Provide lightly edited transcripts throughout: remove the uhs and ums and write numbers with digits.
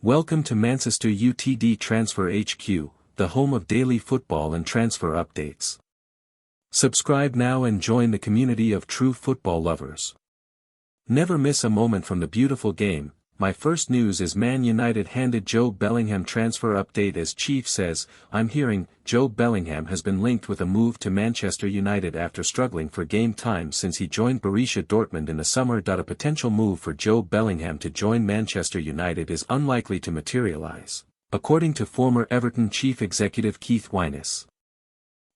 Welcome to Mancester Utd Transfer HQ, the home of daily football and transfer updates. Subscribe now and join the community of true football lovers. Never miss a moment from the beautiful game. My first news is Man United handed Jobe Bellingham transfer update. As Chief says, I'm hearing, Jobe Bellingham has been linked with a move to Manchester United after struggling for game time since he joined Borussia Dortmund in the summer. A potential move for Jobe Bellingham to join Manchester United is unlikely to materialise, according to former Everton chief executive Keith Wyness.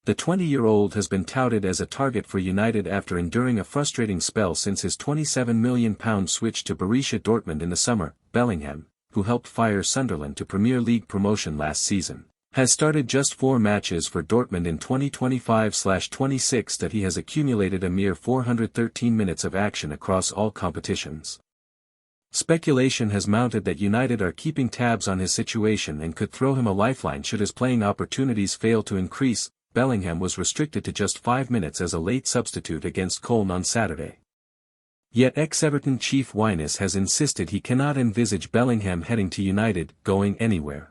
The 20-year-old has been touted as a target for United after enduring a frustrating spell since his £27 million switch to Borussia Dortmund in the summer. Bellingham, who helped fire Sunderland to Premier League promotion last season, has started just 4 matches for Dortmund in 2025/26 that he has accumulated a mere 413 minutes of action across all competitions. Speculation has mounted that United are keeping tabs on his situation and could throw him a lifeline should his playing opportunities fail to increase. Bellingham was restricted to just 5 minutes as a late substitute against Cologne on Saturday. Yet ex-Everton chief Wyness has insisted he cannot envisage Bellingham heading to United, going anywhere.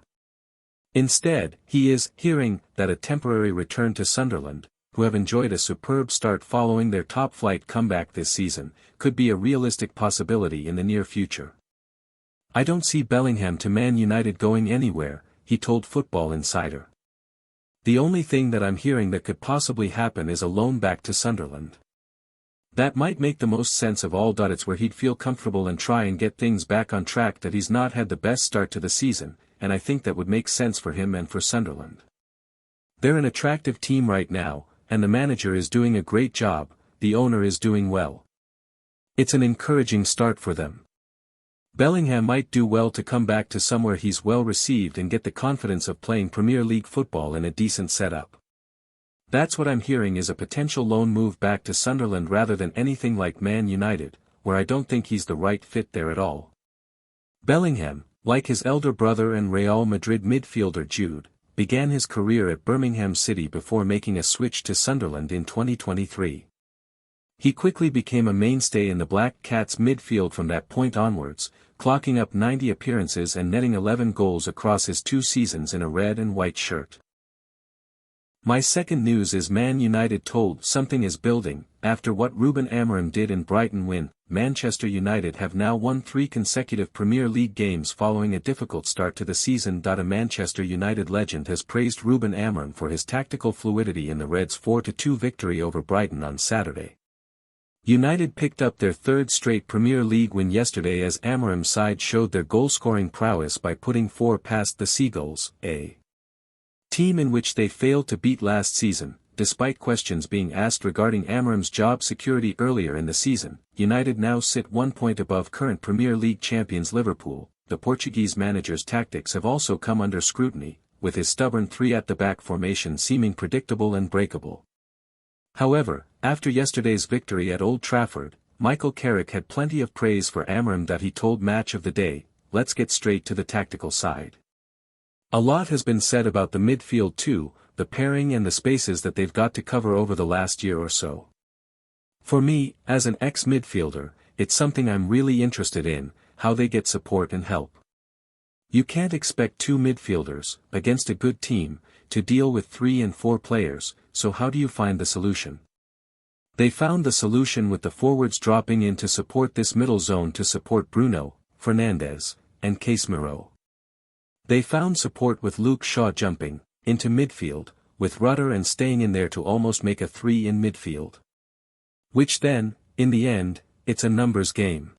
Instead, he is hearing that a temporary return to Sunderland, who have enjoyed a superb start following their top-flight comeback this season, could be a realistic possibility in the near future. I don't see Bellingham to Man United going anywhere, he told Football Insider. The only thing that I'm hearing that could possibly happen is a loan back to Sunderland. That might make the most sense of all. It's where he'd feel comfortable and try and get things back on track. That he's not had the best start to the season, and I think that would make sense for him and for Sunderland. They're an attractive team right now, and the manager is doing a great job, the owner is doing well. It's an encouraging start for them. Bellingham might do well to come back to somewhere he's well received and get the confidence of playing Premier League football in a decent setup. That's what I'm hearing is a potential loan move back to Sunderland rather than anything like Man United, where I don't think he's the right fit there at all. Bellingham, like his elder brother and Real Madrid midfielder Jude, began his career at Birmingham City before making a switch to Sunderland in 2023. He quickly became a mainstay in the Black Cats' midfield from that point onwards, clocking up 90 appearances and netting 11 goals across his 2 seasons in a red and white shirt. My second news is Man United told something is building. After what Ruben Amorim did in Brighton win, Manchester United have now won 3 consecutive Premier League games following a difficult start to the season. A Manchester United legend has praised Ruben Amorim for his tactical fluidity in the Reds' 4-2 victory over Brighton on Saturday. United picked up their 3rd straight Premier League win yesterday as Amorim's side showed their goal-scoring prowess by putting 4 past the Seagulls, a team in which they failed to beat last season. Despite questions being asked regarding Amorim's job security earlier in the season, United now sit 1 point above current Premier League champions Liverpool. The Portuguese manager's tactics have also come under scrutiny, with his stubborn 3-at-the-back formation seeming predictable and breakable. However, after yesterday's victory at Old Trafford, Michael Carrick had plenty of praise for Amorim that he told Match of the Day, let's get straight to the tactical side. A lot has been said about the midfield too, the pairing and the spaces that they've got to cover over the last year or so. For me, as an ex-midfielder, it's something I'm really interested in, how they get support and help. You can't expect 2 midfielders, against a good team, to deal with 3 and 4 players, so how do you find the solution? They found the solution with the forwards dropping in to support this middle zone to support Bruno, Fernandes, and Casemiro. They found support with Luke Shaw jumping into midfield, with Rutter and staying in there to almost make a 3 in midfield. Which then, in the end, it's a numbers game.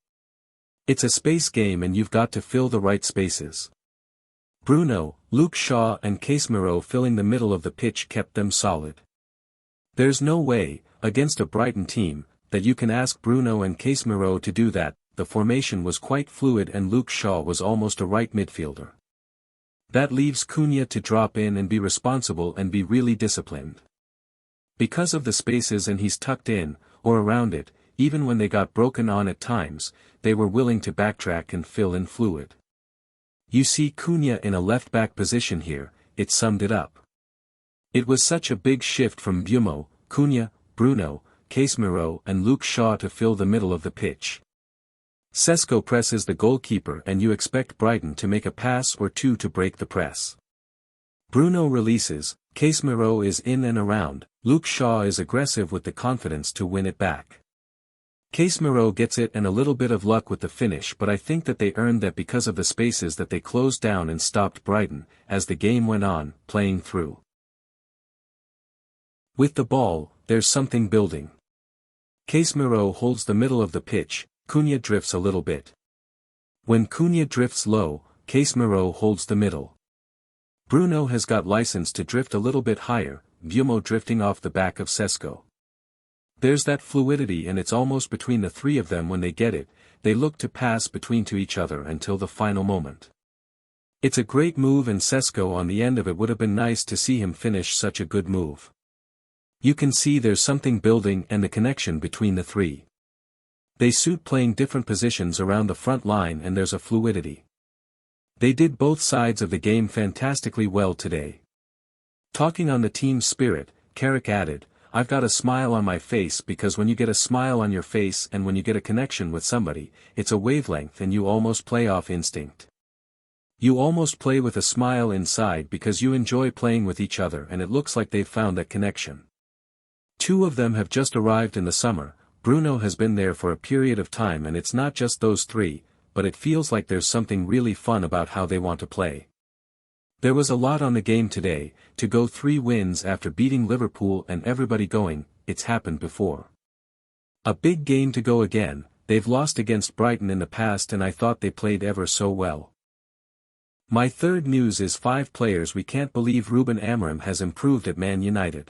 It's a space game and you've got to fill the right spaces. Bruno, Luke Shaw and Casemiro filling the middle of the pitch kept them solid. There's no way, against a Brighton team, that you can ask Bruno and Casemiro to do that. The formation was quite fluid and Luke Shaw was almost a right midfielder. That leaves Cunha to drop in and be responsible and be really disciplined. Because of the spaces and he's tucked in, or around it, even when they got broken on at times, they were willing to backtrack and fill in fluid. You see Cunha in a left-back position here, it summed it up. It was such a big shift from Bumo, Cunha, Bruno, Casemiro and Luke Shaw to fill the middle of the pitch. Sesko presses the goalkeeper and you expect Brighton to make a pass or two to break the press. Bruno releases, Casemiro is in and around, Luke Shaw is aggressive with the confidence to win it back. Casemiro gets it and a little bit of luck with the finish, but I think that they earned that because of the spaces that they closed down and stopped Brighton, as the game went on, playing through. With the ball, there's something building. Casemiro holds the middle of the pitch, Cunha drifts a little bit. When Cunha drifts low, Casemiro holds the middle. Bruno has got license to drift a little bit higher, Mbeumo drifting off the back of Sesko. There's that fluidity and it's almost between the three of them when they get it, they look to pass between to each other until the final moment. It's a great move and Sesko on the end of it would have been nice to see him finish such a good move. You can see there's something building and the connection between the three. They suit playing different positions around the front line and there's a fluidity. They did both sides of the game fantastically well today. Talking on the team spirit, Carrick added, I've got a smile on my face because when you get a smile on your face and when you get a connection with somebody, it's a wavelength and you almost play off instinct. You almost play with a smile inside because you enjoy playing with each other and it looks like they've found that connection. Two of them have just arrived in the summer, Bruno has been there for a period of time and it's not just those three, but it feels like there's something really fun about how they want to play. There was a lot on the game today, to go 3 wins after beating Liverpool and everybody going, it's happened before. A big game to go again, they've lost against Brighton in the past and I thought they played ever so well. My third news is 5 players we can't believe Ruben Amorim has improved at Man Utd.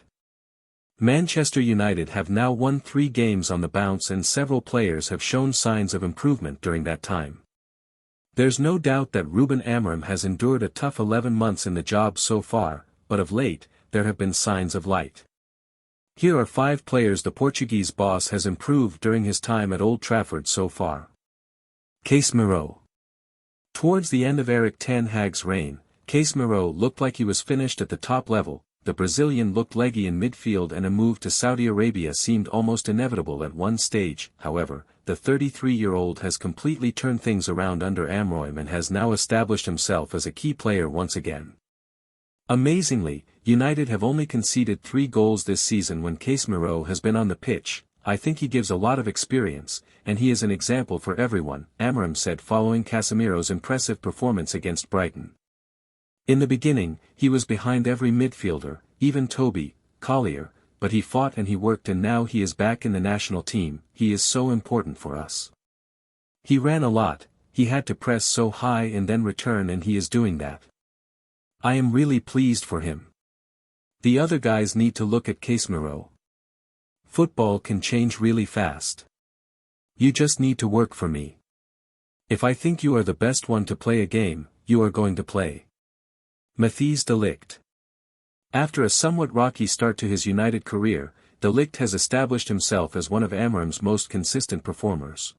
Manchester United have now won 3 games on the bounce and several players have shown signs of improvement during that time. There's no doubt that Ruben Amorim has endured a tough 11 months in the job so far, but of late, there have been signs of light. Here are 5 players the Portuguese boss has improved during his time at Old Trafford so far. Casemiro. Towards the end of Erik ten Hag's reign, Casemiro looked like he was finished at the top level, the Brazilian looked leggy in midfield and a move to Saudi Arabia seemed almost inevitable at one stage. However, the 33-year-old has completely turned things around under Amorim and has now established himself as a key player once again. Amazingly, United have only conceded 3 goals this season when Casemiro has been on the pitch. I think he gives a lot of experience, and he is an example for everyone, Amorim said following Casemiro's impressive performance against Brighton. In the beginning, he was behind every midfielder, even Toby, Collier, but he fought and he worked and now he is back in the national team, he is so important for us. He ran a lot, he had to press so high and then return and he is doing that. I am really pleased for him. The other guys need to look at Casemiro. Football can change really fast. You just need to work for me. If I think you are the best one to play a game, you are going to play. Matthijs de Ligt. After a somewhat rocky start to his United career, de Ligt has established himself as one of Amorim's most consistent performers.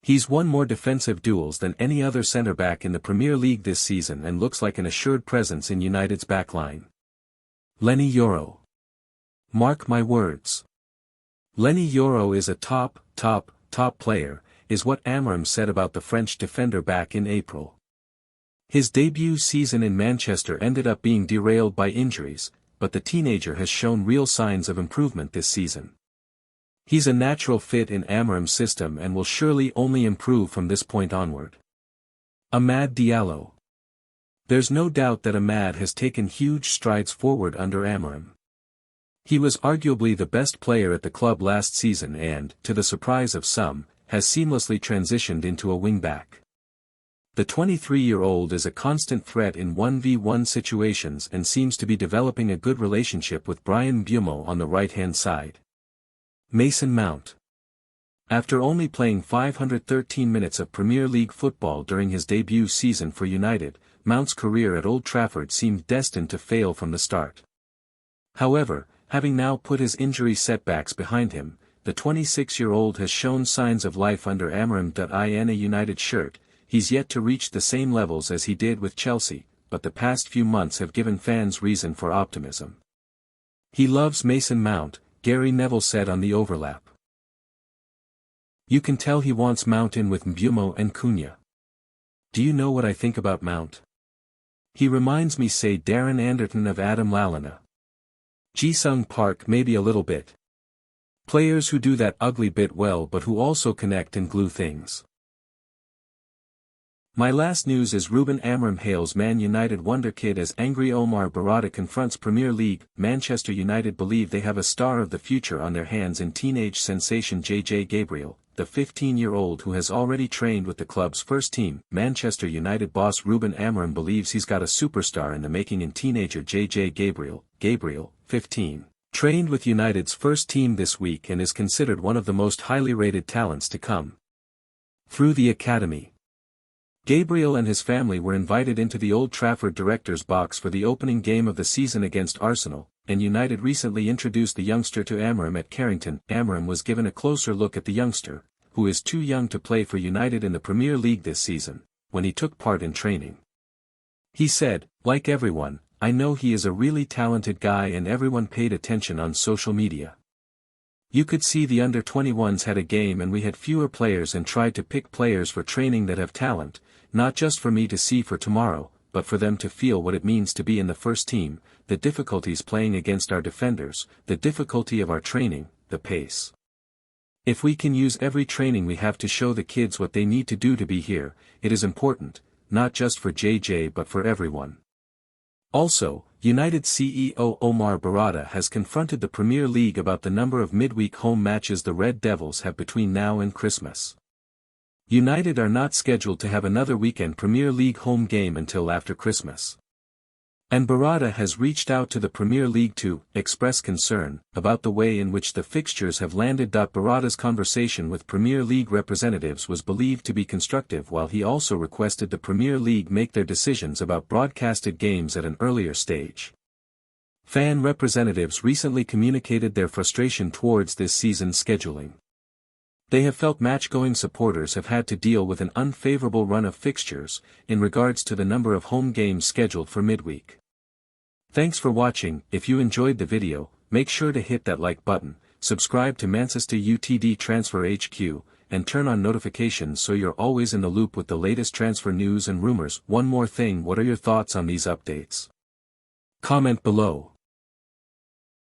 He's won more defensive duels than any other centre-back in the Premier League this season and looks like an assured presence in United's backline. Leny Yoro. Mark my words. Leny Yoro is a top player, is what Amorim said about the French defender back in April. His debut season in Manchester ended up being derailed by injuries, but the teenager has shown real signs of improvement this season. He's a natural fit in Amorim's system and will surely only improve from this point onward. Amad Diallo. There's no doubt that Amad has taken huge strides forward under Amorim. He was arguably the best player at the club last season and, to the surprise of some, has seamlessly transitioned into a wing-back. The 23-year-old is a constant threat in 1v1 situations and seems to be developing a good relationship with Bryan Mbeumo on the right-hand side. Mason Mount. After only playing 513 minutes of Premier League football during his debut season for United, Mount's career at Old Trafford seemed destined to fail from the start. However, having now put his injury setbacks behind him, the 26-year-old has shown signs of life under Amorim. In a United shirt, he's yet to reach the same levels as he did with Chelsea, but the past few months have given fans reason for optimism. He loves Mason Mount, Gary Neville said on the overlap. You can tell he wants Mount in with Mbeumo and Cunha. Do you know what I think about Mount? He reminds me say Darren Anderton of Adam Lallana. Ji-sung Park maybe a little bit. Players who do that ugly bit well but who also connect and glue things. My last news is Ruben Amorim hails Man United Wonderkid as angry Omar Berrada confronts Premier League. Manchester United believe they have a star of the future on their hands in teenage sensation JJ Gabriel, the 15-year-old who has already trained with the club's first team. Manchester United boss Ruben Amorim believes he's got a superstar in the making in teenager JJ Gabriel, 15, trained with United's first team this week and is considered one of the most highly rated talents to come through the academy. Gabriel and his family were invited into the Old Trafford director's box for the opening game of the season against Arsenal, and United recently introduced the youngster to Amorim at Carrington. Amorim was given a closer look at the youngster, who is too young to play for United in the Premier League this season, when he took part in training. He said, "Like everyone, I know he is a really talented guy and everyone paid attention on social media. You could see the under-21s had a game and we had fewer players and tried to pick players for training that have talent, not just for me to see for tomorrow, but for them to feel what it means to be in the first team, the difficulties playing against our defenders, the difficulty of our training, the pace. If we can use every training we have to show the kids what they need to do to be here, it is important, not just for JJ but for everyone." Also, United CEO Omar Berrada has confronted the Premier League about the number of midweek home matches the Red Devils have between now and Christmas. United are not scheduled to have another weekend Premier League home game until after Christmas. And Berrada has reached out to the Premier League to express concern about the way in which the fixtures have landed. Berrada's conversation with Premier League representatives was believed to be constructive, while he also requested the Premier League make their decisions about broadcasted games at an earlier stage. Fan representatives recently communicated their frustration towards this season's scheduling. They have felt match-going supporters have had to deal with an unfavorable run of fixtures, in regards to the number of home games scheduled for midweek. Thanks for watching. If you enjoyed the video, make sure to hit that like button, subscribe to Mancester Utd Transfer HQ, and turn on notifications so you're always in the loop with the latest transfer news and rumors. One more thing, what are your thoughts on these updates? Comment below.